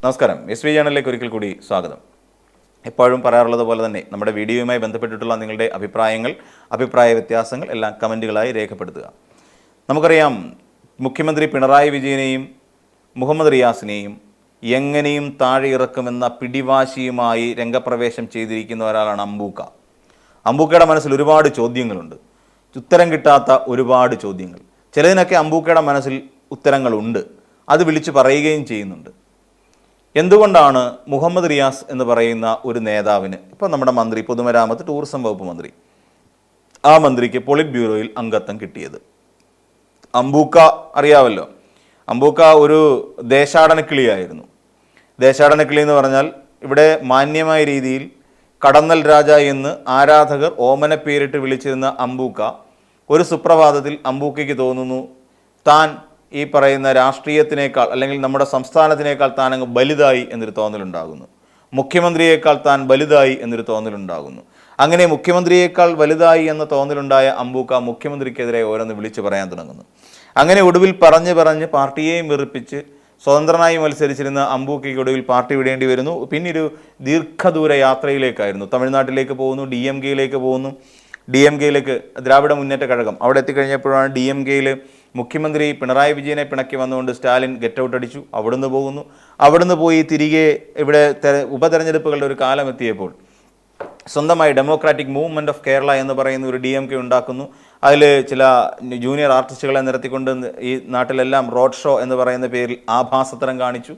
നമസ്കാരം. SV ചാനലിലേക്ക് ഒരിക്കൽ കൂടി സ്വാഗതം. എപ്പോഴും പറയാറുള്ളത് പോലെ തന്നെ നമ്മുടെ വീഡിയോയുമായി ബന്ധപ്പെട്ടിട്ടുള്ള നിങ്ങളുടെ അഭിപ്രായ വ്യത്യാസങ്ങൾ എല്ലാം കമൻറ്റുകളായി രേഖപ്പെടുത്തുക. നമുക്കറിയാം, മുഖ്യമന്ത്രി പിണറായി വിജയനെയും മുഹമ്മദ് റിയാസിനെയും എങ്ങനെയും താഴെ ഇറക്കുമെന്ന പിടിവാശിയുമായി രംഗപ്രവേശം ചെയ്തിരിക്കുന്ന ഒരാളാണ് അംബൂക്ക. അംബൂക്കയുടെ മനസ്സിൽ ഒരുപാട് ചോദ്യങ്ങളുണ്ട്, ഉത്തരം കിട്ടാത്ത ഒരുപാട് ചോദ്യങ്ങൾ. ചിലതിനൊക്കെ അംബൂക്കയുടെ മനസ്സിൽ ഉത്തരങ്ങളുണ്ട്, അത് വിളിച്ചു പറയുകയും ചെയ്യുന്നുണ്ട്. എന്തുകൊണ്ടാണ് മുഹമ്മദ് റിയാസ് എന്ന് പറയുന്ന ഒരു നേതാവിന്, ഇപ്പം നമ്മുടെ മന്ത്രി, പൊതുമരാമത്ത് ടൂറിസം വകുപ്പ് മന്ത്രി, ആ മന്ത്രിക്ക് പോളിറ്റ് ബ്യൂറോയിൽ അംഗത്വം കിട്ടിയത്? അംബൂക്ക അറിയാമല്ലോ, അംബൂക്ക ഒരു ദേശാടനക്കിളിയായിരുന്നു. ദേശാടനക്കിളി എന്ന് പറഞ്ഞാൽ ഇവിടെ മാന്യമായ രീതിയിൽ കടന്നൽ രാജ എന്ന് ആരാധകർ ഓമന പേരിട്ട് വിളിച്ചിരുന്ന അംബൂക്ക ഒരു സുപ്രഭാതത്തിൽ അംബൂക്കയ്ക്ക് തോന്നുന്നു താൻ ഈ പറയുന്ന രാഷ്ട്രീയത്തിനേക്കാൾ അല്ലെങ്കിൽ നമ്മുടെ സംസ്ഥാനത്തിനേക്കാൾ താൻ അങ്ങ് വലുതായി എന്നൊരു തോന്നലുണ്ടാകുന്നു. മുഖ്യമന്ത്രിയേക്കാൾ താൻ വലുതായി എന്നൊരു തോന്നലുണ്ടാകുന്നു. അങ്ങനെ മുഖ്യമന്ത്രിയേക്കാൾ വലുതായി എന്ന തോന്നലുണ്ടായ അംബൂക്ക മുഖ്യമന്ത്രിക്കെതിരെ ഓരോന്ന് വിളിച്ചു പറയാൻ തുടങ്ങുന്നു. അങ്ങനെ ഒടുവിൽ പറഞ്ഞ് പാർട്ടിയെയും വെറുപ്പിച്ച് സ്വതന്ത്രനായി മത്സരിച്ചിരുന്ന അംബൂക്കയ്ക്ക് ഒടുവിൽ പാർട്ടി വിടേണ്ടി വരുന്നു. പിന്നൊരു ദീർഘദൂര യാത്രയിലേക്കായിരുന്നു. തമിഴ്നാട്ടിലേക്ക് പോകുന്നു, DMK-യിലേക്ക് പോകുന്നു. DMK-യിലേക്ക്, ദ്രാവിഡ മുന്നേറ്റ കഴകം, അവിടെ എത്തിക്കഴിഞ്ഞപ്പോഴാണ് DMK-യിൽ മുഖ്യമന്ത്രി പിണറായി വിജയനെ പിണക്കി വന്നുകൊണ്ട് സ്റ്റാലിൻ ഗെറ്റ് ഔട്ട് അടിച്ചു. അവിടുന്ന് പോകുന്നു. അവിടുന്ന് പോയി തിരികെ ഇവിടെ ഉപതെരഞ്ഞെടുപ്പുകളുടെ ഒരു കാലം എത്തിയപ്പോൾ സ്വന്തമായി ഡെമോക്രാറ്റിക് മൂവ്മെൻറ്റ് ഓഫ് കേരള എന്ന് പറയുന്ന ഒരു DMK ഉണ്ടാക്കുന്നു. അതിൽ ചില ജൂനിയർ ആർട്ടിസ്റ്റുകളെ നിരത്തിക്കൊണ്ട് ഈ നാട്ടിലെല്ലാം റോഡ് ഷോ എന്ന് പറയുന്ന പേരിൽ ആഭാസത്തരം കാണിച്ചു.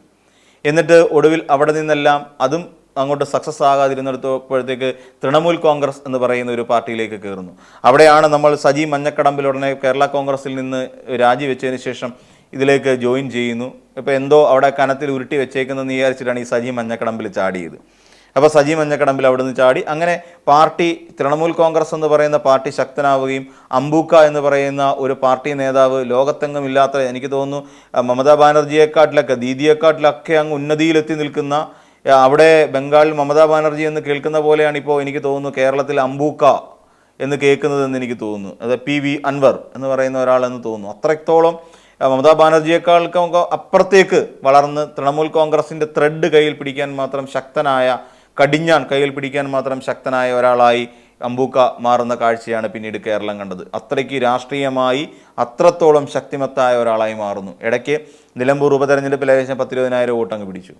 എന്നിട്ട് ഒടുവിൽ അവിടെ നിന്നെല്ലാം അതും അങ്ങോട്ട് സക്സസ് ആകാതിരുന്നിടത്തോഴത്തേക്ക് തൃണമൂൽ കോൺഗ്രസ് എന്ന് പറയുന്ന ഒരു പാർട്ടിയിലേക്ക് കയറുന്നു. അവിടെയാണ് നമ്മൾ സജി മഞ്ഞക്കടമ്പിൽ ഉടനെ കേരള കോൺഗ്രസിൽ നിന്ന് രാജിവെച്ചതിന് ശേഷം ഇതിലേക്ക് ജോയിൻ ചെയ്യുന്നു. ഇപ്പോൾ എന്തോ അവിടെ കനത്തിൽ ഉരുട്ടി വെച്ചേക്കുന്നതെന്ന് വിചാരിച്ചിട്ടാണ് ഈ സജി മഞ്ഞക്കടമ്പിൽ ചാടിയത്. അപ്പോൾ സജി മഞ്ഞക്കടമ്പിൽ അവിടെ നിന്ന് ചാടി. അങ്ങനെ പാർട്ടി, തൃണമൂൽ കോൺഗ്രസ് എന്ന് പറയുന്ന പാർട്ടി ശക്തനാവുകയും അംബൂക്ക എന്ന് പറയുന്ന ഒരു പാർട്ടി നേതാവ് ലോകത്തെങ്ങും ഇല്ലാത്ത, എനിക്ക് തോന്നുന്നു മമതാ ബാനർജിയെക്കാട്ടിലൊക്കെ, ദീദിയെക്കാട്ടിലൊക്കെ അങ്ങ് ഉന്നതിയിലെത്തി നിൽക്കുന്ന, അവിടെ ബംഗാളിൽ മമതാ ബാനർജി എന്ന് കേൾക്കുന്ന പോലെയാണ് ഇപ്പോൾ എനിക്ക് തോന്നുന്നു കേരളത്തിൽ അംബൂക്ക എന്ന് കേൾക്കുന്നതെന്ന് എനിക്ക് തോന്നുന്നു. അത് PV അൻവർ എന്ന് പറയുന്ന ഒരാളെന്ന് തോന്നുന്നു. അത്രത്തോളം മമതാ ബാനർജിയെക്കാൾക്കൊക്കെ അപ്പുറത്തേക്ക് വളർന്ന് തൃണമൂൽ കോൺഗ്രസിൻ്റെ ത്രെഡ് കയ്യിൽ പിടിക്കാൻ മാത്രം ശക്തനായ, കടിഞ്ഞാൻ കയ്യിൽ പിടിക്കാൻ മാത്രം ശക്തനായ ഒരാളായി അംബൂക്ക മാറുന്ന കാഴ്ചയാണ് പിന്നീട് കേരളം കണ്ടത്. അത്രയ്ക്ക് രാഷ്ട്രീയമായി അത്രത്തോളം ശക്തിമത്തായ ഒരാളായി മാറുന്നു. ഇടയ്ക്ക് നിലമ്പൂർ ഉപതെരഞ്ഞെടുപ്പിൽ ഏകദേശം 10-20,000 വോട്ടങ്ങ് പിടിച്ചു.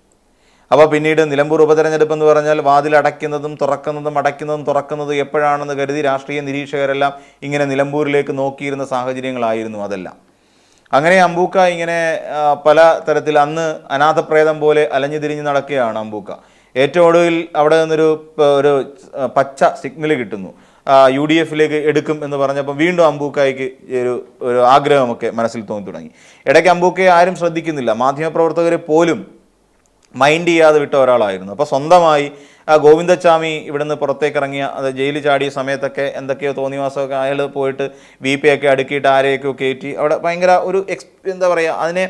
അപ്പോൾ പിന്നീട് നിലമ്പൂർ ഉപതെരഞ്ഞെടുപ്പ് എന്ന് പറഞ്ഞാൽ വാതിലടയ്ക്കുന്നതും തുറക്കുന്നതും എപ്പോഴാണെന്ന് കരുതി രാഷ്ട്രീയ നിരീക്ഷകരെല്ലാം ഇങ്ങനെ നിലമ്പൂരിലേക്ക് നോക്കിയിരുന്ന സാഹചര്യങ്ങളായിരുന്നു അതെല്ലാം. അങ്ങനെ അംബൂക്ക ഇങ്ങനെ പല തരത്തിൽ അന്ന് അനാഥപ്രേതം പോലെ അലഞ്ഞു തിരിഞ്ഞ് നടക്കുകയാണ് അംബൂക്ക. ഏറ്റവും ഒടുവിൽ അവിടെ നിന്നൊരു പച്ച സിഗ്നൽ കിട്ടുന്നു, UDF-ലേക്ക് എടുക്കും എന്ന് പറഞ്ഞപ്പോൾ വീണ്ടും അംബൂക്കയ്ക്ക് ഒരു ആഗ്രഹമൊക്കെ മനസ്സിൽ തോന്നി തുടങ്ങി. ഇടയ്ക്ക് അംബൂക്കയെ ആരും ശ്രദ്ധിക്കുന്നില്ല, മാധ്യമപ്രവർത്തകരെ പോലും മൈൻഡ് ചെയ്യാതെ വിട്ട ഒരാളായിരുന്നു. അപ്പോൾ സ്വന്തമായി ഗോവിന്ദച്ചാമി ഇവിടുന്ന് പുറത്തേക്ക് ഇറങ്ങിയ, അത് ജയിലിൽ ചാടിയ സമയത്തൊക്കെ എന്തൊക്കെയോ തോന്നിവാസമൊക്കെ അയാൾ പോയിട്ട് VP ഒക്കെ അടുക്കിയിട്ട് ആരെയൊക്കെയോ കയറ്റി അവിടെ ഭയങ്കര ഒരു എന്താ പറയുക, അതിനെ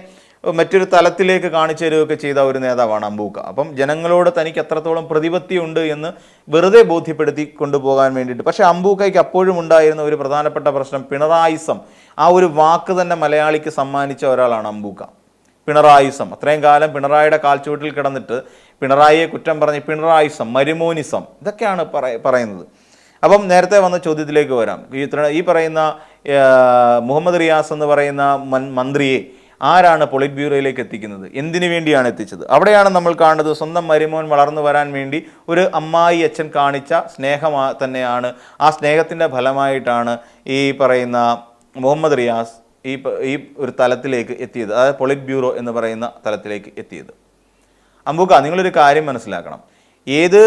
മറ്റൊരു തലത്തിലേക്ക് കാണിച്ചു തരികയൊക്കെ ചെയ്ത ഒരു നേതാവാണ് അംബൂക്ക. അപ്പം ജനങ്ങളോട് തനിക്ക് എത്രത്തോളം പ്രതിപത്തി ഉണ്ട് എന്ന് വെറുതെ ബോധ്യപ്പെടുത്തി കൊണ്ടുപോകാൻ വേണ്ടിയിട്ട്. പക്ഷേ അംബൂക്കയ്ക്ക് അപ്പോഴും ഉണ്ടായിരുന്ന ഒരു പ്രധാനപ്പെട്ട പ്രശ്നം പിണറായിസം, ആ ഒരു വാക്ക് തന്നെ മലയാളിക്ക് സമ്മാനിച്ച ഒരാളാണ് അംബൂക്ക. പിണറായിസം, അത്രയും കാലം പിണറായിയുടെ കാൽച്ചുവട്ടിൽ കിടന്നിട്ട് പിണറായിയെ കുറ്റം പറഞ്ഞ് പിണറായിസം, മരുമോനിസം, ഇതൊക്കെയാണ് പറയുന്നത്. അപ്പം നേരത്തെ വന്ന ചോദ്യത്തിലേക്ക് വരാം. ഈ പറയുന്ന മുഹമ്മദ് റിയാസ് എന്ന് പറയുന്ന മന്ത്രിയെ ആരാണ് പോളിറ്റ് ബ്യൂറോയിലേക്ക് എത്തിക്കുന്നത്? എന്തിനു വേണ്ടിയാണ് എത്തിച്ചത്? അവിടെയാണ് നമ്മൾ കാണുന്നത് സ്വന്തം മരുമോൻ വളർന്നു വരാൻ വേണ്ടി ഒരു അമ്മായി അച്ഛൻ കാണിച്ച സ്നേഹം തന്നെയാണ്. ആ സ്നേഹത്തിൻ്റെ ഫലമായിട്ടാണ് ഈ പറയുന്ന മുഹമ്മദ് റിയാസ് ഈ ഒരു തലത്തിലേക്ക് എത്തിയത്, അതായത് പോളിറ്റ് ബ്യൂറോ എന്ന് പറയുന്ന തലത്തിലേക്ക് എത്തിയത്. അംബൂക്ക, നിങ്ങളൊരു കാര്യം മനസ്സിലാക്കണം. ഏത്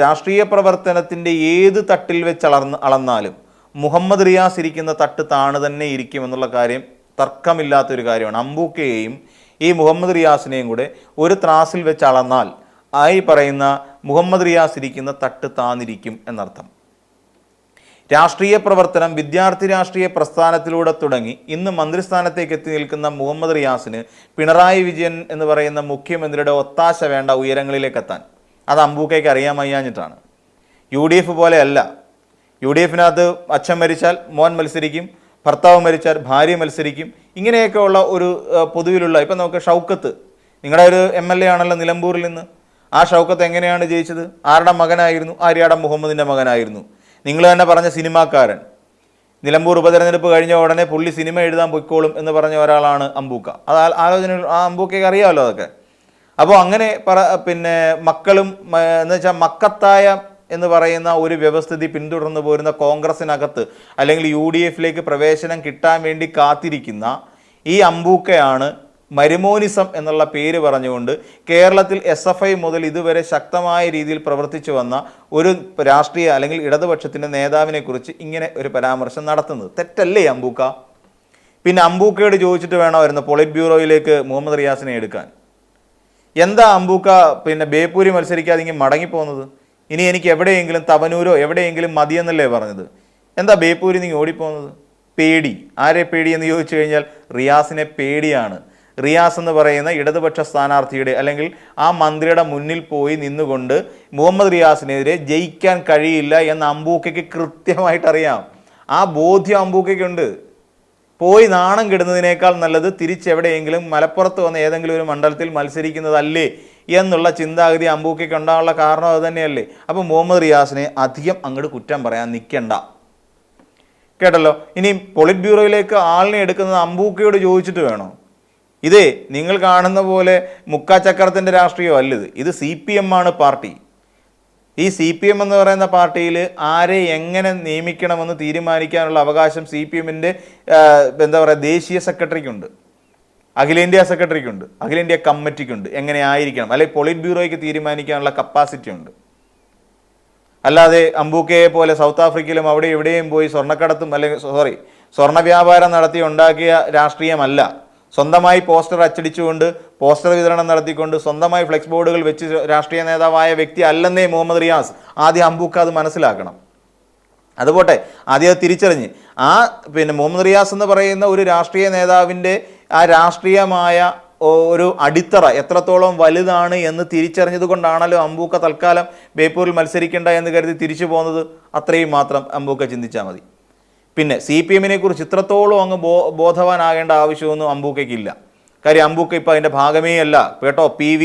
രാഷ്ട്രീയ പ്രവർത്തനത്തിൻ്റെ ഏത് തട്ടിൽ വെച്ച് അളന്നാലും മുഹമ്മദ് റിയാസ് ഇരിക്കുന്ന തട്ട് താണ് തന്നെ ഇരിക്കുമെന്നുള്ള കാര്യം തർക്കമില്ലാത്തൊരു കാര്യമാണ്. അംബൂക്കയെയും ഈ മുഹമ്മദ് റിയാസിനെയും കൂടെ ഒരു ത്രാസിൽ വെച്ച് അളന്നാൽ ആയി പറയുന്ന മുഹമ്മദ് റിയാസ് ഇരിക്കുന്ന തട്ട് താന്നിരിക്കും എന്നർത്ഥം. രാഷ്ട്രീയ പ്രവർത്തനം വിദ്യാർത്ഥി രാഷ്ട്രീയ പ്രസ്ഥാനത്തിലൂടെ തുടങ്ങി ഇന്ന് മന്ത്രിസ്ഥാനത്തേക്ക് എത്തി നിൽക്കുന്ന മുഹമ്മദ് റിയാസിന് പിണറായി വിജയൻ എന്ന് പറയുന്ന മുഖ്യമന്ത്രിയുടെ ഒത്താശ വേണ്ട ഉയരങ്ങളിലേക്ക് എത്താൻ. അത് അംബൂക്കയ്ക്ക് അറിയാൻ വയ്യാഞ്ഞിട്ടാണ്. UDF പോലെയല്ല. UDF-നകത്ത് അച്ഛൻ മരിച്ചാൽ മോൻ മത്സരിക്കും, ഭർത്താവ് മരിച്ചാൽ ഭാര്യ മത്സരിക്കും. ഇങ്ങനെയൊക്കെയുള്ള ഒരു പൊതുവിലുള്ള, ഇപ്പം നമുക്ക് ഷൗക്കത്ത് നിങ്ങളുടെ ഒരു MLA ആണല്ലോ നിലമ്പൂരിൽ നിന്ന്. ആ ഷൗക്കത്ത് എങ്ങനെയാണ് ജയിച്ചത്? ആരുടെ മകനായിരുന്നു? ആര്യാടൻ മുഹമ്മദിൻ്റെ മകനായിരുന്നു. നിങ്ങൾ തന്നെ പറഞ്ഞ സിനിമാക്കാരൻ. നിലമ്പൂർ ഉപതെരഞ്ഞെടുപ്പ് കഴിഞ്ഞ ഉടനെ പുള്ളി സിനിമ എഴുതാൻ പൊയ്ക്കോളും എന്ന് പറഞ്ഞ ഒരാളാണ് അമ്പൂക്ക. അത് ആലോചന ആ അമ്പൂക്കയ്ക്ക് അറിയാമല്ലോ അതൊക്കെ. അപ്പോൾ അങ്ങനെ പിന്നെ മക്കളും എന്ന് വെച്ചാൽ മക്കത്തായ എന്ന് പറയുന്ന ഒരു വ്യവസ്ഥിതി പിന്തുടർന്നു പോരുന്ന കോൺഗ്രസിനകത്ത് അല്ലെങ്കിൽ UDF പ്രവേശനം കിട്ടാൻ വേണ്ടി കാത്തിരിക്കുന്ന ഈ അമ്പൂക്കയാണ് മരുമോനിസം എന്നുള്ള പേര് പറഞ്ഞുകൊണ്ട് കേരളത്തിൽ SFI മുതൽ ഇതുവരെ ശക്തമായ രീതിയിൽ പ്രവർത്തിച്ചു വന്ന ഒരു രാഷ്ട്രീയ അല്ലെങ്കിൽ ഇടതുപക്ഷത്തിൻ്റെ നേതാവിനെ കുറിച്ച് ഇങ്ങനെ ഒരു പരാമർശം നടത്തുന്നത് തെറ്റല്ലേ അമ്പൂക്ക? പിന്നെ അമ്പൂക്കയോട് ചോദിച്ചിട്ട് വേണമായിരുന്നു പോളിറ്റ് ബ്യൂറോയിലേക്ക് മുഹമ്മദ് റിയാസിനെ എടുക്കാൻ. എന്താ അമ്പൂക്ക പിന്നെ ബേപ്പൂരി മത്സരിക്കാതെ ഇങ്ങനെ മടങ്ങിപ്പോകുന്നത്? ഇനി എനിക്ക് എവിടെയെങ്കിലും തവനൂരോ എവിടെയെങ്കിലും മതിയെന്നല്ലേ പറഞ്ഞത്? എന്താ ബേപ്പൂരി നിങ്ങൾ ഓടിപ്പോകുന്നത്? പേടി. ആരെ പേടി എന്ന് ചോദിച്ചു കഴിഞ്ഞാൽ റിയാസിനെ പേടിയാണ്. റിയാസ് എന്ന് പറയുന്ന ഇടതുപക്ഷ സ്ഥാനാർത്ഥിയുടെ അല്ലെങ്കിൽ ആ മന്ത്രിയുടെ മുന്നിൽ പോയി നിന്നുകൊണ്ട് മുഹമ്മദ് റിയാസിനെതിരെ ജയിക്കാൻ കഴിയില്ല എന്ന് അമ്പൂക്കയ്ക്ക് കൃത്യമായിട്ട് അറിയാം. ആ ബോധ്യം അമ്പൂക്കയ്ക്കുണ്ട്. പോയി നാണം കെടുന്നതിനേക്കാൾ നല്ലത് തിരിച്ചെവിടെയെങ്കിലും മലപ്പുറത്ത് വന്ന ഏതെങ്കിലും ഒരു മണ്ഡലത്തിൽ മത്സരിക്കുന്നതല്ലേ എന്നുള്ള ചിന്താഗതി അമ്പൂക്കയ്ക്ക് ഉണ്ടാകാനുള്ള കാരണം അത് തന്നെയല്ലേ. അപ്പോൾ മുഹമ്മദ് റിയാസിനെ അധികം അങ്ങോട്ട് കുറ്റം പറയാൻ നിൽക്കണ്ട. കേട്ടല്ലോ. ഇനി പോളിറ്റ് ബ്യൂറോയിലേക്ക് ആളിനെ എടുക്കുന്നത് അമ്പൂക്കയോട് ചോദിച്ചിട്ട് വേണോ? ഇതേ നിങ്ങൾ കാണുന്ന പോലെ മുക്കാച്ചക്രത്തിൻ്റെ രാഷ്ട്രീയം അല്ലത്. ഇത് CPM ആണ് പാർട്ടി. ഈ CPM എന്ന് പറയുന്ന പാർട്ടിയിൽ ആരെ എങ്ങനെ നിയമിക്കണമെന്ന് തീരുമാനിക്കാനുള്ള അവകാശം CPM-ൻ്റെ എന്താ പറയുക ദേശീയ സെക്രട്ടറിക്കുണ്ട്, അഖിലേന്ത്യാ സെക്രട്ടറിക്കുണ്ട്, അഖിലേന്ത്യാ കമ്മിറ്റിക്കുണ്ട്. എങ്ങനെ ആയിരിക്കണം അല്ലെങ്കിൽ പോളിറ്റ് ബ്യൂറോയ്ക്ക് തീരുമാനിക്കാനുള്ള കപ്പാസിറ്റി ഉണ്ട്. അല്ലാതെ അമ്പൂക്കയെ പോലെ സൗത്ത് ആഫ്രിക്കയിലും അവിടെ എവിടെയും പോയി സ്വർണ്ണക്കടത്തും അല്ലെങ്കിൽ സ്വർണ്ണ വ്യാപാരം നടത്തി ഉണ്ടാക്കിയ രാഷ്ട്രീയമല്ല. സ്വന്തമായി പോസ്റ്റർ അച്ചടിച്ചുകൊണ്ട് പോസ്റ്റർ വിതരണം നടത്തിക്കൊണ്ട് സ്വന്തമായി ഫ്ലെക്സ് ബോർഡുകൾ വെച്ച് രാഷ്ട്രീയ നേതാവായ വ്യക്തി അല്ലെന്നേ മുഹമ്മദ് റിയാസ്. ആദ്യം അമ്പൂക്ക അത് മനസ്സിലാക്കണം. അതുപോട്ടെ, ആദ്യം അത് തിരിച്ചറിഞ്ഞ് പിന്നെ മുഹമ്മദ് റിയാസ് എന്ന് പറയുന്ന ഒരു രാഷ്ട്രീയ നേതാവിൻ്റെ ആ രാഷ്ട്രീയമായ ഒരു അടിത്തറ എത്രത്തോളം വലുതാണ് എന്ന് തിരിച്ചറിഞ്ഞത് കൊണ്ടാണല്ലോ അമ്പൂക്ക തൽക്കാലം ബേപ്പൂരിൽ മത്സരിക്കേണ്ട എന്ന് കരുതി തിരിച്ചു പോകുന്നത്. അത്രയും മാത്രം അമ്പൂക്ക ചിന്തിച്ചാൽ മതി. പിന്നെ CPM-നെ കുറിച്ച് ഇത്രത്തോളം അങ്ങ് ബോധവാനാകേണ്ട ആവശ്യമൊന്നും അമ്പൂക്കയ്ക്കില്ല. കാര്യം അമ്പൂക്ക ഇപ്പോൾ അതിൻ്റെ ഭാഗമേ അല്ല കേട്ടോ. PV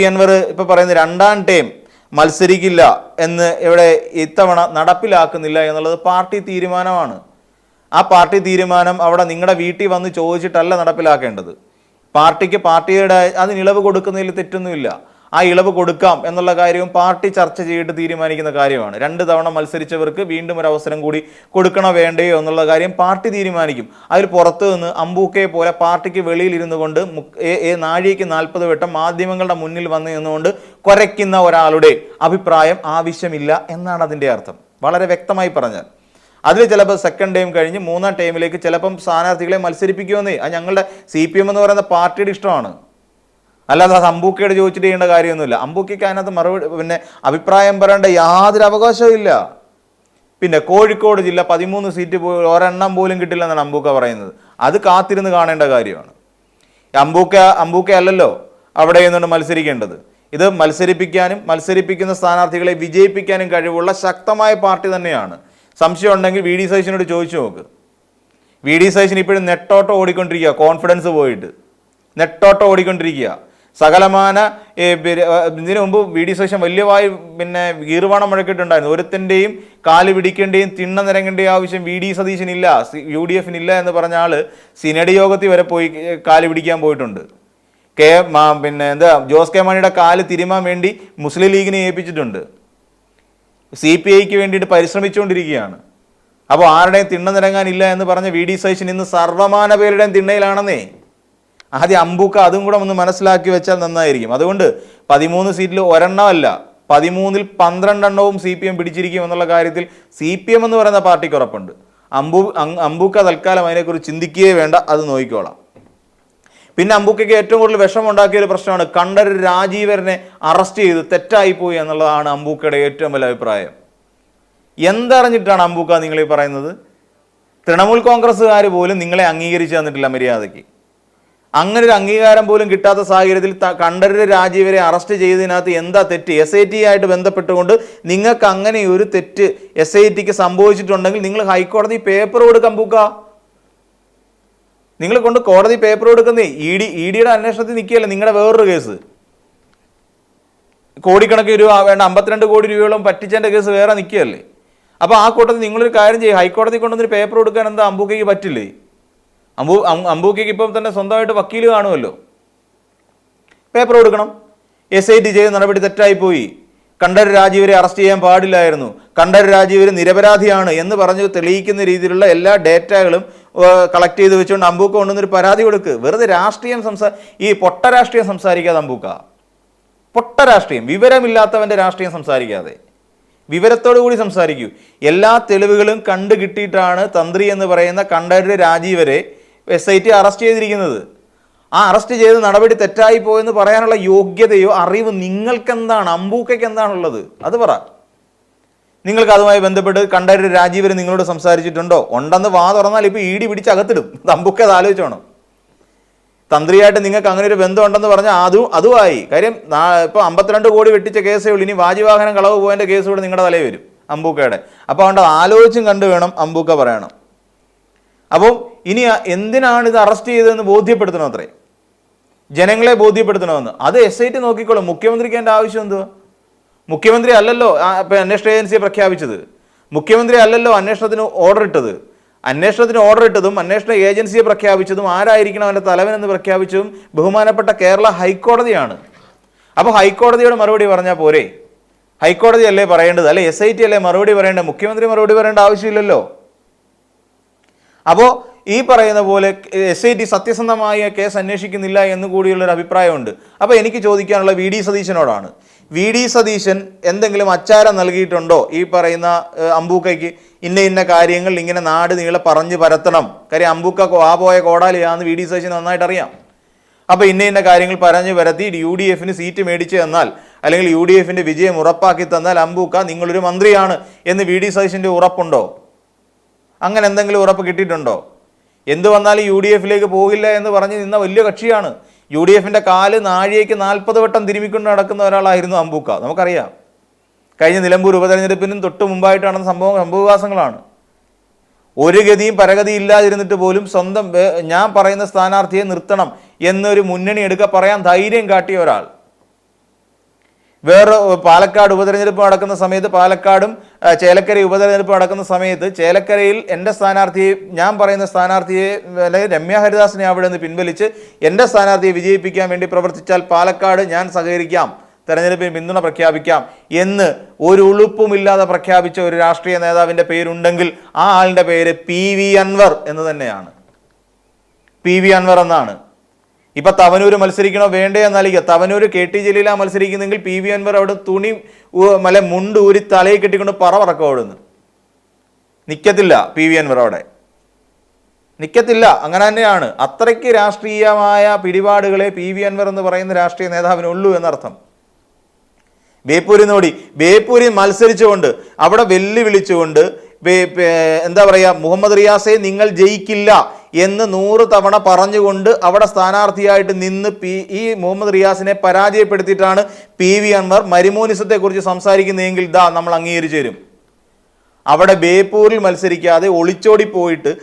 അൻവർ ഇപ്പോൾ പറയുന്നത് 2ാം ടൈം മത്സരിക്കില്ല എന്ന് ഇവിടെ ഇത്തവണ നടപ്പിലാക്കുന്നില്ല എന്നുള്ളത് പാർട്ടി തീരുമാനമാണ്. ആ പാർട്ടി തീരുമാനം അവിടെ നിങ്ങളുടെ വീട്ടിൽ വന്ന് ചോദിച്ചിട്ടല്ല നടപ്പിലാക്കേണ്ടത്. പാർട്ടിയുടെ അതിന് ഇളവ് കൊടുക്കുന്നതിൽ തെറ്റൊന്നുമില്ല. ആ ഇളവ് കൊടുക്കാം എന്നുള്ള കാര്യവും പാർട്ടി ചർച്ച ചെയ്തിട്ട് തീരുമാനിക്കുന്ന കാര്യമാണ്. 2 തവണ മത്സരിച്ചവർക്ക് വീണ്ടും ഒരു അവസരം കൂടി കൊടുക്കണോ വേണ്ടയോ എന്നുള്ള കാര്യം പാർട്ടി തീരുമാനിക്കും. അതിൽ പുറത്തു നിന്ന് അമ്പൂക്കയെ പോലെ പാർട്ടിക്ക് വെളിയിൽ ഇരുന്നു കൊണ്ട് നാഴികയ്ക്ക് 40 വട്ടം മാധ്യമങ്ങളുടെ മുന്നിൽ വന്ന് നിന്നുകൊണ്ട് കുരയ്ക്കുന്ന ഒരാളുടെ അഭിപ്രായം ആവശ്യമില്ല എന്നാണ് അതിൻ്റെ അർത്ഥം. വളരെ വ്യക്തമായി പറഞ്ഞാൽ അതിൽ ചിലപ്പോൾ 2nd ടൈം കഴിഞ്ഞ് 3ാം ടൈമിലേക്ക് ചിലപ്പം സ്ഥാനാർത്ഥികളെ മത്സരിപ്പിക്കുമെന്നേ. അത് ഞങ്ങളുടെ CPM എന്ന് പറയുന്ന പാർട്ടിയുടെ ഇഷ്ടമാണ്. അല്ലാതെ അത് അമ്പൂക്കയോട് ചോദിച്ചിട്ട് ചെയ്യേണ്ട കാര്യമൊന്നുമില്ല. അമ്പൂക്കയ്ക്ക് അതിനകത്ത് മറുപടി പിന്നെ അഭിപ്രായം പറയേണ്ട യാതൊരു അവകാശവും ഇല്ല. പിന്നെ കോഴിക്കോട് ജില്ല 13 സീറ്റ് ഒരെണ്ണം പോലും കിട്ടില്ലെന്നാണ് അമ്പൂക്ക പറയുന്നത്. അത് കാത്തിരുന്ന് കാണേണ്ട കാര്യമാണ്. അമ്പൂക്ക അല്ലല്ലോ അവിടെ നിന്നുകൊണ്ട് മത്സരിക്കേണ്ടത്. ഇത് മത്സരിപ്പിക്കാനും മത്സരിപ്പിക്കുന്ന സ്ഥാനാർത്ഥികളെ വിജയിപ്പിക്കാനും കഴിവുള്ള ശക്തമായ പാർട്ടി തന്നെയാണ്. സംശയം ഉണ്ടെങ്കിൽ VD സതീശനോട് ചോദിച്ചു നോക്ക്. VD സതീശൻ ഇപ്പോഴും നെട്ടോട്ടം ഓടിക്കൊണ്ടിരിക്കുക. കോൺഫിഡൻസ് പോയിട്ട് നെട്ടോട്ടം ഓടിക്കൊണ്ടിരിക്കുക. സകലമാന ഇതിനു മുമ്പ് VD സതീശൻ വലിയവായി പിന്നെ ഗീർവാണം മുഴക്കിയിട്ടുണ്ടായിരുന്നു. ഒരുത്തിൻ്റെയും കാല് പിടിക്കേണ്ടയും തിണ്ണ നിരങ്ങേണ്ടയും ആവശ്യം VD സതീശനില്ല, UDF-നില്ല എന്ന് പറഞ്ഞ ആൾ സിനഡ് യോഗത്തിൽ വരെ പോയി കാല് പിടിക്കാൻ പോയിട്ടുണ്ട്. പിന്നെ ജോസ് കെ മാണിയുടെ കാല് തിരുമാൻ വേണ്ടി മുസ്ലിം ലീഗിനെ ഏൽപ്പിച്ചിട്ടുണ്ട്. CPI-ക്ക് വേണ്ടിയിട്ട് പരിശ്രമിച്ചുകൊണ്ടിരിക്കുകയാണ്. അപ്പോൾ ആരുടെയും തിണ്ണ നിരങ്ങാനില്ല എന്ന് പറഞ്ഞ VD സതീശൻ ഇന്ന് സർവ്വമാന പേരുടെയും തിണ്ണയിലാണെന്നേ. ആദ്യം അമ്പൂക്ക അതും കൂടെ ഒന്ന് മനസ്സിലാക്കി വെച്ചാൽ നന്നായിരിക്കും. അതുകൊണ്ട് 13 സീറ്റിൽ ഒരെണ്ണമല്ല 13-ൽ 12 എണ്ണവും CPM പിടിച്ചിരിക്കും എന്നുള്ള കാര്യത്തിൽ CPM എന്ന് പറയുന്ന പാർട്ടിക്ക് ഉറപ്പുണ്ട്. അമ്പൂക്ക തൽക്കാലം അതിനെക്കുറിച്ച് ചിന്തിക്കുകയേ വേണ്ട, അത് നോക്കിക്കോളാം. പിന്നെ അമ്പൂക്കയ്ക്ക് ഏറ്റവും കൂടുതൽ വിഷമമുണ്ടാക്കിയ ഒരു പ്രശ്നമാണ് കണ്ഠരര് രാജീവരനെ അറസ്റ്റ് ചെയ്ത് തെറ്റായിപ്പോയി എന്നുള്ളതാണ് അമ്പൂക്കയുടെ ഏറ്റവും വലിയ അഭിപ്രായം. എന്തറിഞ്ഞിട്ടാണ് അമ്പൂക്ക നിങ്ങളീ പറയുന്നത്? തൃണമൂൽ കോൺഗ്രസ്സുകാർ പോലും നിങ്ങളെ അംഗീകരിച്ചു തന്നിട്ടില്ല മര്യാദയ്ക്ക്. അങ്ങനെ ഒരു അംഗീകാരം പോലും കിട്ടാത്ത സാഹചര്യത്തിൽ കണ്ഠരര് രാജീവരെ അറസ്റ്റ് ചെയ്തതിനകത്ത് എന്താ തെറ്റ്? SIT ആയിട്ട് ബന്ധപ്പെട്ടുകൊണ്ട് നിങ്ങൾക്ക് അങ്ങനെ ഒരു തെറ്റ് SITക്ക് സംഭവിച്ചിട്ടുണ്ടെങ്കിൽ നിങ്ങൾ ഹൈക്കോടതി പേപ്പർ കൊടുക്കാൻ അമ്പൂക്ക. നിങ്ങൾ കൊണ്ട് കോടതി പേപ്പർ കൊടുക്കുന്നേ ഇ ഡിയുടെ അന്വേഷണത്തിൽ നിൽക്കുകയല്ലേ നിങ്ങളുടെ വേറൊരു കേസ്. കോടിക്കണക്കിന് രൂപ വേണ്ട 52 കോടി രൂപയോളം പറ്റിച്ചതിൻ്റെ കേസ് വേറെ നിൽക്കുകയല്ലേ. അപ്പോൾ ആ കൂട്ടത്തിൽ നിങ്ങളൊരു കാര്യം ചെയ്യും, ഹൈക്കോടതി കൊണ്ടുവന്നൊരു പേപ്പർ കൊടുക്കാൻ എന്താ അമ്പൂക്കയ്ക്ക് പറ്റില്ലേ? അമ്പൂക്കയ്ക്ക് ഇപ്പം തന്നെ സ്വന്തമായിട്ട് വക്കീൽ കാണുമല്ലോ. പേപ്പർ കൊടുക്കണം. SIT ചെയ്ത നടപടി തെറ്റായിപ്പോയി, കണ്ഠര് രാജീവരെ അറസ്റ്റ് ചെയ്യാൻ പാടില്ലായിരുന്നു, കണ്ഠര് രാജീവര് നിരപരാധിയാണ് എന്ന് പറഞ്ഞ് തെളിയിക്കുന്ന രീതിയിലുള്ള എല്ലാ ഡേറ്റകളും കളക്ട് ചെയ്ത് വെച്ചുകൊണ്ട് അമ്പൂക്ക കൊണ്ടുവന്നൊരു പരാതി കൊടുക്ക്. വെറുതെ രാഷ്ട്രീയം ഈ പൊട്ട രാഷ്ട്രീയം സംസാരിക്കാതെ അമ്പൂക്ക, പൊട്ട രാഷ്ട്രീയം, വിവരമില്ലാത്തവൻ്റെ രാഷ്ട്രീയം സംസാരിക്കാതെ വിവരത്തോടു കൂടി സംസാരിക്കൂ. എല്ലാ തെളിവുകളും കണ്ടു കിട്ടിയിട്ടാണ് തന്ത്രി എന്ന് പറയുന്ന കണ്ഠര് രാജീവരെ SIT അറസ്റ്റ് ചെയ്തിരിക്കുന്നത്. ആ അറസ്റ്റ് ചെയ്ത് നടപടി തെറ്റായി പോയെന്ന് പറയാനുള്ള യോഗ്യതയോ അറിവ് നിങ്ങൾക്കെന്താണ്, അമ്പൂക്കയ്ക്ക് എന്താണുള്ളത്? അത് പറ. നിങ്ങൾക്ക് അതുമായി ബന്ധപ്പെട്ട് കണ്ഠര് രാജീവര് നിങ്ങളോട് സംസാരിച്ചിട്ടുണ്ടോ? ഉണ്ടെന്ന് വാ തുറന്നാൽ ഇപ്പോൾ ED പിടിച്ച് അകത്തിടും. അമ്പൂക്ക അത് ആലോചിച്ചോണം. തന്ത്രിയായിട്ട് നിങ്ങൾക്ക് അങ്ങനെ ഒരു ബന്ധം ഉണ്ടെന്ന് പറഞ്ഞാൽ അതുമായി കാര്യം. ഇപ്പോൾ 52 കോടി വെട്ടിച്ച കേസേ ഉള്ളൂ, ഇനി വാജിവാഹനം കളവ് പോയതിൻ്റെ കേസ് കൂടെ നിങ്ങളുടെ തലയിൽ വരും അമ്പൂക്കയുടെ. അപ്പോൾ അതുകൊണ്ട് ആലോചിച്ചും കണ്ടു വേണം അമ്പൂക്ക പറയണം. അപ്പോൾ ഇനി എന്തിനാണ് ഇത് അറസ്റ്റ് ചെയ്തതെന്ന് ബോധ്യപ്പെടുത്തണം, അത്രേ ജനങ്ങളെ ബോധ്യപ്പെടുത്തണമെന്ന്. അത് SIT നോക്കിക്കോളും. മുഖ്യമന്ത്രിക്ക് എൻ്റെ ആവശ്യം എന്തുവാ? മുഖ്യമന്ത്രി അല്ലല്ലോ അന്വേഷണ ഏജൻസിയെ പ്രഖ്യാപിച്ചത്, മുഖ്യമന്ത്രി അല്ലല്ലോ അന്വേഷണത്തിന് ഓർഡർ ഇട്ടത്. അന്വേഷണത്തിന് ഓർഡർ ഇട്ടതും അന്വേഷണ ഏജൻസിയെ പ്രഖ്യാപിച്ചതും ആരായിരിക്കണം അവൻ്റെ തലവനെന്ന് പ്രഖ്യാപിച്ചതും ബഹുമാനപ്പെട്ട കേരള ഹൈക്കോടതിയാണ്. അപ്പോൾ ഹൈക്കോടതിയോട് മറുപടി പറഞ്ഞാൽ പോരെ? ഹൈക്കോടതി അല്ലേ പറയേണ്ടത്, അല്ലെ SIT അല്ലേ മറുപടി പറയേണ്ടത്? മുഖ്യമന്ത്രി മറുപടി പറയേണ്ട ആവശ്യമില്ലല്ലോ. അപ്പോൾ ഈ പറയുന്ന പോലെ SIT സത്യസന്ധമായ കേസ് അന്വേഷിക്കുന്നില്ല എന്ന് കൂടിയുള്ളൊരു അഭിപ്രായമുണ്ട്. അപ്പോൾ എനിക്ക് ചോദിക്കാനുള്ള VD സതീശനോടാണ്. VD സതീശൻ എന്തെങ്കിലും അച്ചാരം നൽകിയിട്ടുണ്ടോ ഈ പറയുന്ന അമ്പൂക്കയ്ക്ക്? ഇന്ന കാര്യങ്ങൾ ഇങ്ങനെ നാട് നീളെ പറഞ്ഞു പരത്തണം. കാര്യം അമ്പൂക്ക പോയ കോടാലിയാന്ന് VD സതീശൻ നന്നായിട്ട് അറിയാം. അപ്പോൾ ഇന്ന കാര്യങ്ങൾ പറഞ്ഞു പരത്തി UDFന് സീറ്റ് മേടിച്ച് തന്നാൽ, അല്ലെങ്കിൽ UDFൻ്റെ വിജയം ഉറപ്പാക്കി തന്നാൽ അമ്പൂക്ക നിങ്ങളൊരു മന്ത്രിയാണ് എന്ന് VD സതീശൻ്റെ ഉറപ്പുണ്ടോ? അങ്ങനെ എന്തെങ്കിലും ഉറപ്പ് കിട്ടിയിട്ടുണ്ടോ? എന്ത് വന്നാലും UDFിലേക്ക് പോകില്ല എന്ന് പറഞ്ഞ് നിന്ന വലിയ കക്ഷിയാണ്. UDFിൻ്റെ കാല് നാഴികയ്ക്ക് 40 വട്ടം തിരുമിക്കൊണ്ട് നടക്കുന്ന ഒരാളായിരുന്നു അമ്പൂക്ക, നമുക്കറിയാം. കഴിഞ്ഞ നിലമ്പൂർ ഉപതെരഞ്ഞെടുപ്പിനും തൊട്ട് മുമ്പായിട്ട് നടന്ന സംഭവവികാസങ്ങളാണ്. ഒരു ഗതിയും പരഗതിയും ഇല്ലാതിരുന്നിട്ട് പോലും സ്വന്തം ഞാൻ പറയുന്ന സ്ഥാനാർത്ഥിയെ നിർത്തണം എന്നൊരു മുന്നണി പറയാൻ ധൈര്യം കാട്ടിയ ഒരാൾ. വേറെ പാലക്കാട് ഉപതെരഞ്ഞെടുപ്പ് നടക്കുന്ന സമയത്ത്, പാലക്കാടും ചേലക്കര ഉപതെരഞ്ഞെടുപ്പ് നടക്കുന്ന സമയത്ത് ചേലക്കരയിൽ എൻ്റെ സ്ഥാനാർത്ഥിയെ, ഞാൻ പറയുന്ന സ്ഥാനാർത്ഥിയെ, അല്ലെങ്കിൽ രമ്യ ഹരിദാസിനെ അവിടെ നിന്ന് പിൻവലിച്ച് എൻ്റെ സ്ഥാനാർത്ഥിയെ വിജയിപ്പിക്കാൻ വേണ്ടി പ്രവർത്തിച്ചാൽ പാലക്കാട് ഞാൻ സഹകരിക്കാം, തെരഞ്ഞെടുപ്പിന് പിന്തുണ പ്രഖ്യാപിക്കാം എന്ന് ഒരു ഉളുപ്പുമില്ലാതെ പ്രഖ്യാപിച്ച ഒരു രാഷ്ട്രീയ നേതാവിൻ്റെ പേരുണ്ടെങ്കിൽ ആ ആളിൻ്റെ പേര് PV അൻവർ എന്ന് തന്നെയാണ്. PV അൻവർ എന്നാണ്. ഇപ്പൊ തവനൂർ മത്സരിക്കണോ വേണ്ടേ എന്നാലിക്കുക. തവനൂർ KT ജലീല മത്സരിക്കുന്നെങ്കിൽ PV അൻവർ അവിടെ തുണി മുണ്ട് ഊരി തലയിൽ കെട്ടിക്കൊണ്ട് പറക്കും. അവിടുന്ന് നിൽക്കത്തില്ല PV അൻവർ, അവിടെ നിൽക്കത്തില്ല. അങ്ങനെ തന്നെയാണ്. അത്രയ്ക്ക് രാഷ്ട്രീയമായ പിടിപാടുകളെ PV അൻവർ എന്ന് പറയുന്ന രാഷ്ട്രീയ നേതാവിനുള്ളൂ എന്നർത്ഥം. ബേപ്പൂരിൽ മത്സരിച്ചുകൊണ്ട് അവിടെ വെല്ലുവിളിച്ചുകൊണ്ട് എന്താ പറയുക, മുഹമ്മദ് റിയാസെ നിങ്ങൾ ജയിക്കില്ല എന്ന് 100 തവണ പറഞ്ഞുകൊണ്ട് അവിടെ സ്ഥാനാർത്ഥിയായിട്ട് നിന്ന് ഈ മുഹമ്മദ് റിയാസിനെ പരാജയപ്പെടുത്തിയിട്ടാണ് PV അൻവർ മരുമോനിസത്തെക്കുറിച്ച് സംസാരിക്കുന്നതെങ്കിൽ നമ്മൾ അംഗീകരിച്ചു തരും. അവിടെ ബേപ്പൂരിൽ മത്സരിക്കാതെ ഒളിച്ചോടി പോയിട്ട്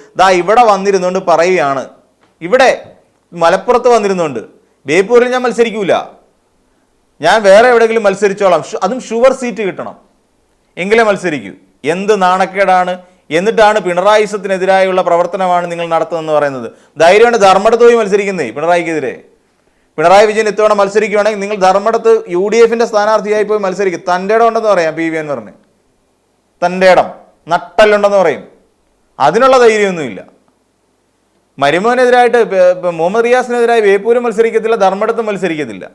ഇവിടെ വന്നിരുന്നുകൊണ്ട് പറയുകയാണ്, ഇവിടെ മലപ്പുറത്ത് വന്നിരുന്നുണ്ട് ബേപ്പൂരിൽ ഞാൻ മത്സരിക്കൂല, ഞാൻ വേറെ എവിടെയെങ്കിലും മത്സരിച്ചോളാം, അതും ഷുവർ സീറ്റ് കിട്ടണം എങ്കിലേ മത്സരിക്കൂ. എന്ത് നാണക്കേടാണ്! എന്നിട്ടാണ് പിണറായിസത്തിനെതിരായുള്ള പ്രവർത്തനമാണ് നിങ്ങൾ നടത്തുന്നതെന്ന് പറയുന്നത്. ധൈര്യമാണ് ധർമ്മടത്ത് പോയി മത്സരിക്കുന്നേ പിണറായിക്കെതിരെ. പിണറായി വിജയൻ ഇത്തവണ മത്സരിക്കുകയാണെങ്കിൽ നിങ്ങൾ ധർമ്മടത്ത് UDFിൻ്റെ സ്ഥാനാർത്ഥിയായി പോയി മത്സരിക്കും. തൻ്റെ ഇടം ഉണ്ടെന്ന് പറയാം PV അൻവറിന്, തൻ്റെ ഇടം നട്ടല്ലുണ്ടെന്ന് പറയും. അതിനുള്ള ധൈര്യമൊന്നുമില്ല. മരുമോനെതിരായിട്ട് മുഹമ്മദ് റിയാസിനെതിരായി ബേപ്പൂരും മത്സരിക്കത്തില്ല, ധർമ്മടത്തും മത്സരിക്കത്തില്ല,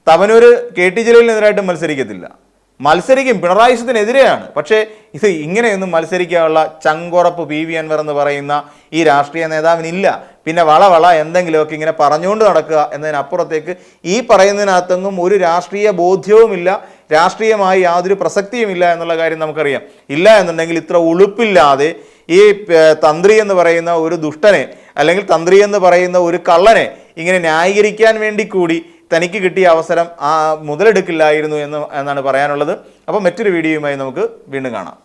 തവനൂർ KT ജലീലിനെതിരായിട്ട് മത്സരിക്കത്തില്ല. മത്സരിക്കും, പിണറായിസത്തിനെതിരെയാണ്. പക്ഷേ ഇത് ഇങ്ങനെയൊന്നും മത്സരിക്കാനുള്ള ചങ്കുറപ്പ് PV അൻവർ എന്ന് പറയുന്ന ഈ രാഷ്ട്രീയ നേതാവിനില്ല. പിന്നെ വള എന്തെങ്കിലുമൊക്കെ ഇങ്ങനെ പറഞ്ഞുകൊണ്ട് നടക്കുക എന്നതിനപ്പുറത്തേക്ക് ഈ പറയുന്നതിനകത്തൊന്നും ഒരു രാഷ്ട്രീയ ബോധ്യവുമില്ല, രാഷ്ട്രീയമായി യാതൊരു പ്രസക്തിയുമില്ല എന്നുള്ള കാര്യം നമുക്കറിയാം. ഇല്ല എന്നുണ്ടെങ്കിൽ ഇത്ര ഉളുപ്പില്ലാതെ ഈ തന്ത്രി എന്ന് പറയുന്ന ഒരു ദുഷ്ടനെ, അല്ലെങ്കിൽ തന്ത്രി എന്ന് പറയുന്ന ഒരു കള്ളനെ ഇങ്ങനെ ന്യായീകരിക്കാൻ വേണ്ടി കൂടി തനിക്ക് കിട്ടിയ അവസരം മുതലെടുക്കില്ലായിരുന്നു എന്നാണ് പറയാനുള്ളത്. അപ്പോൾ മറ്റൊരു വീഡിയോയുമായി നമുക്ക് വീണ്ടും കാണാം.